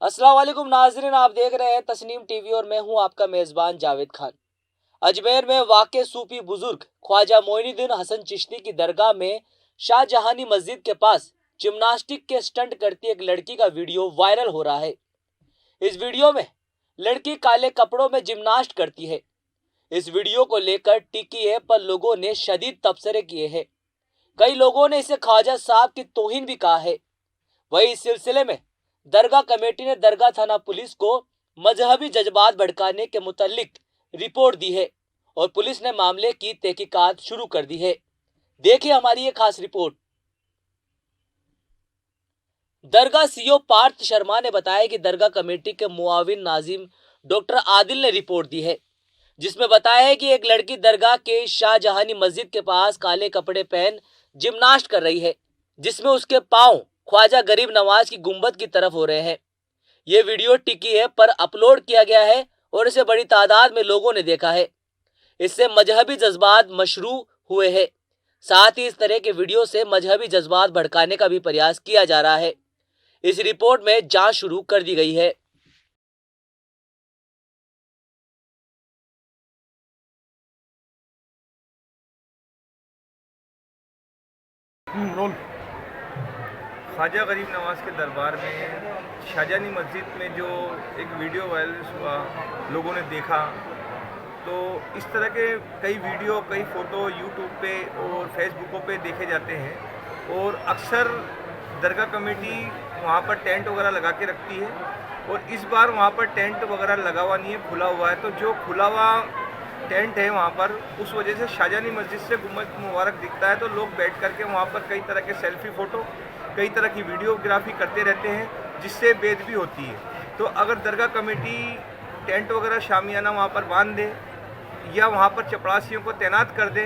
अस्सलाम वालेकुम नाज़रीन, आप देख रहे हैं तस्नीम टीवी और मैं हूं आपका मेज़बान जावेद खान। अजमेर में वाक़े सूफी बुजुर्ग ख्वाजा मोइनुद्दीन हसन चिश्ती की दरगाह में शाहजहानी मस्जिद के पास जिम्नास्टिक के स्टंट करती एक लड़की का वीडियो वायरल हो रहा है। इस वीडियो में लड़की काले कपड़ों में जिम्नास्ट करती है। इस वीडियो को लेकर टिकी ऐप पर लोगों ने शदीद तबसरे किए हैं। कई लोगों ने इसे ख्वाजा साहब की तौहीन भी कहा है। वही इस सिलसिले में दरगाह कमेटी ने दरगाह थाना पुलिस को मजहबी जज्बात भड़काने के मुतालिक रिपोर्ट दी है और पुलिस ने मामले की तहकीकात शुरू कर दी है। देखिए हमारी ये खास रिपोर्ट। दरगाह सीओ पार्थ शर्मा ने बताया कि दरगाह कमेटी के मुआविन नाजिम डॉक्टर आदिल ने रिपोर्ट दी है, जिसमें बताया है कि एक लड़की दरगाह के शाहजहानी मस्जिद के पास काले कपड़े पहन जिम्नास्ट कर रही है, जिसमें उसके पांव ख्वाजा गरीब नवाज की गुंबद की तरफ हो रहे हैं। ये वीडियो टिकी ऐप पर अपलोड किया गया है और इसे बड़ी तादाद में लोगों ने देखा है। इससे मजहबी जज्बात मशरू हुए हैं। साथ ही इस तरह के वीडियो से मजहबी जज्बात भड़काने का भी प्रयास किया जा रहा है। इस रिपोर्ट में जांच शुरू कर दी गई है। ख्वाजा गरीब नवाज के दरबार में शाहजहानी मस्जिद में जो एक वीडियो वायरल हुआ, लोगों ने देखा, तो इस तरह के कई वीडियो, कई फ़ोटो यूट्यूब पे और फेसबुकों पे देखे जाते हैं और अक्सर दरगाह कमेटी वहाँ पर टेंट वगैरह लगा के रखती है और इस बार वहाँ पर टेंट वगैरह लगा हुआ नहीं है, खुला हुआ है। तो जो खुला हुआ टेंट है वहाँ पर, उस वजह से शाहजहानी मस्जिद से गुंबद मुबारक दिखता है। तो लोग बैठ करके वहाँ पर कई तरह के सेल्फी फ़ोटो, कई तरह की वीडियोग्राफी करते रहते हैं, जिससे बेदबी होती है। तो अगर दरगाह कमेटी टेंट वगैरह शामियाना वहाँ पर बांध दे या वहाँ पर चपरासियों को तैनात कर दे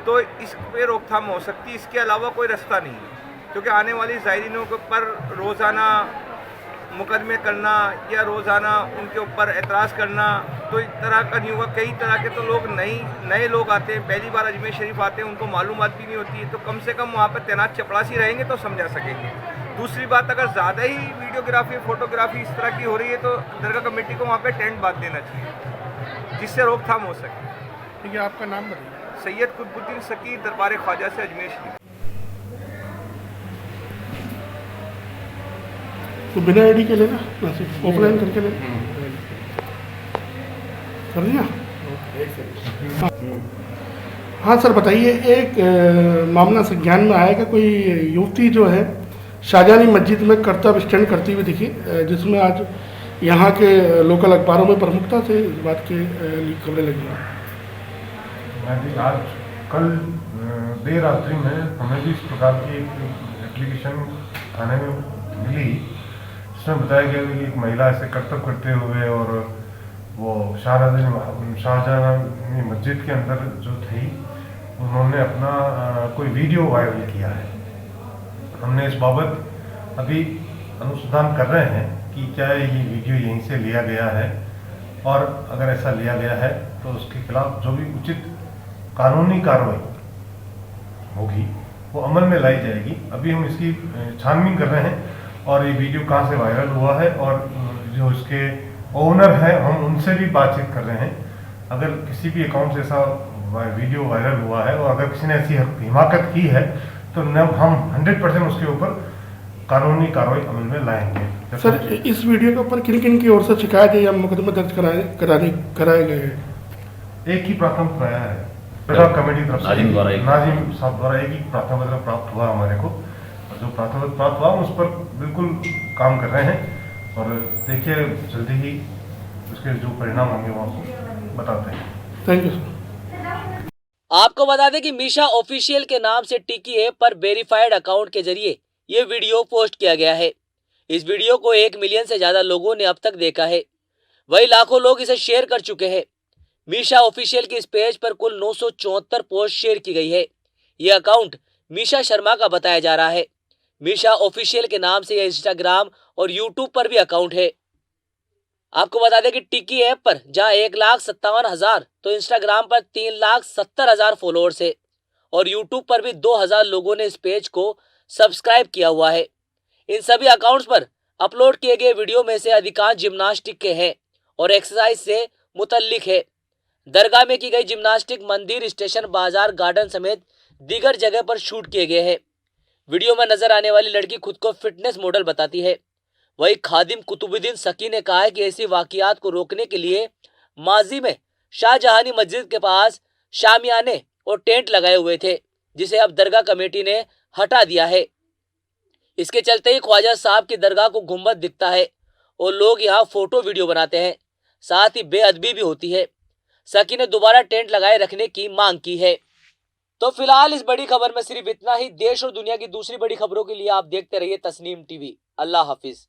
तो इस पर रोकथाम हो सकती है। इसके अलावा कोई रास्ता नहीं है, क्योंकि आने वाली ज़ायरीनों के ऊपर रोज़ाना मुकदमे करना या रोज़ाना उनके ऊपर एतराज़ करना तो इस तरह का नहीं होगा। कई तरह के तो लोग नए लोग आते हैं, पहली बार अजमेर शरीफ आते हैं, उनको मालूमात भी नहीं होती है। तो कम से कम वहाँ पर तैनात चपरासी रहेंगे तो समझा सकेंगे। दूसरी बात, अगर ज़्यादा ही वीडियोग्राफी, फ़ोटोग्राफी इस तरह की हो रही है तो दरगाह कमेटी को वहाँ पर टेंट बांध देना चाहिए, जिससे रोकथाम हो सके। ठीक है, आपका नाम बताइए। सैयद कुतुबुद्दीन सकी, दरबार ख्वाजा से अजमेर शरीफ। तो बिना आईडी के लेना, ऑफलाइन करके लेना, कर दिया। हाँ सर, बताइए। एक मामला संज्ञान में आया कि कोई युवती जो है शाहजहानी मस्जिद में कर्तव्य स्टैंड करती हुई दिखी, जिसमें आज यहाँ के लोकल अखबारों में प्रमुखता से इस बात की खबरें लगी हैं। आज कल देर रात्रि में हमें भी इस प्रकार की एक एप्लीकेशन थाने में मिली, जिसमें बताया गया कि एक महिला ऐसे कर्तव्य करते हुए और वो शाहजहानी मस्जिद के अंदर जो थी, उन्होंने अपना कोई वीडियो वायरल किया है। हमने इस बाबत अभी अनुसंधान कर रहे हैं कि क्या ये वीडियो यहीं से लिया गया है, और अगर ऐसा लिया गया है तो उसके खिलाफ जो भी उचित कानूनी कार्रवाई होगी वो अमल में लाई जाएगी। अभी हम इसकी छानबीन कर रहे हैं और ये वीडियो कहाँ से वायरल हुआ है और जो इसके ओनर हैं हम उनसे भी बातचीत कर रहे हैं। अगर किसी भी अकाउंट से ऐसा वीडियो वायरल हुआ है और अगर किसी ने ऐसी हिमाकत की है तो हम 100% उसके ऊपर कानूनी कार्रवाई अमल में लाएंगे। सर, इस वीडियो के ऊपर किन किन की ओर से शिकायत है या मुकदमे दर्ज कराए गए हैं? एक ही प्राथमिक आया है दरगाह कमेटी तरफ से, नाजिम साहब द्वारा एक ही प्राथमिक प्राप्त हुआ हमारे को। और जो प्राथमिक प्राप्त हुआ उस पर बिल्कुल काम कर रहे हैं और देखिए जल्दी ही उसके जो परिणाम होंगे वो आपको बताते हैं। Thank you sir. आपको बता दें कि मीशा ऑफिशियल के नाम से टिकी ऐप पर वेरीफाइड अकाउंट के जरिए ये वीडियो पोस्ट किया गया है। इस वीडियो को 1 मिलियन से ज्यादा लोगों ने अब तक देखा है। वही लाखों लोग इसे शेयर कर चुके हैं। मीशा ऑफिशियल के इस पेज पर कुल 974 पोस्ट शेयर की गई है। यह अकाउंट मीशा शर्मा का बताया जा रहा है। मीशा ऑफिशियल के नाम से यह इंस्टाग्राम और यूट्यूब पर भी अकाउंट है। आपको बता दें कि टिकी ऐप पर जहां 1,57,000 तो इंस्टाग्राम पर 3,70,000 फॉलोअर्स है और यूट्यूब पर भी 2,000 लोगों ने इस पेज को सब्सक्राइब किया हुआ है। इन सभी अकाउंट्स पर अपलोड किए गए वीडियो में से अधिकांश जिम्नास्टिक के हैं और एक्सरसाइज से मुतल्लिक है। दरगाह में की गई जिम्नास्टिक मंदिर, स्टेशन, बाजार, गार्डन समेत दीगर जगह पर शूट किए गए हैं। वीडियो में नजर आने वाली लड़की खुद को फिटनेस मॉडल बताती है। वहीं खादिम कुतुबुद्दीन सकी ने कहा है कि ऐसी वाकयात को रोकने के लिए माजी में शाहजहानी मस्जिद के पास शामियाने और टेंट लगाए हुए थे, जिसे अब दरगाह कमेटी ने हटा दिया है। इसके चलते ही ख्वाजा साहब की दरगाह को गुंबद दिखता है और लोग यहाँ फोटो वीडियो बनाते हैं, साथ ही बेअदबी भी होती है। सकी ने दोबारा टेंट लगाए रखने की मांग की है। तो फिलहाल इस बड़ी खबर में सिर्फ इतना ही। देश और दुनिया की दूसरी बड़ी खबरों के लिए आप देखते रहिए तस्नीम टीवी। अल्लाह हाफिज।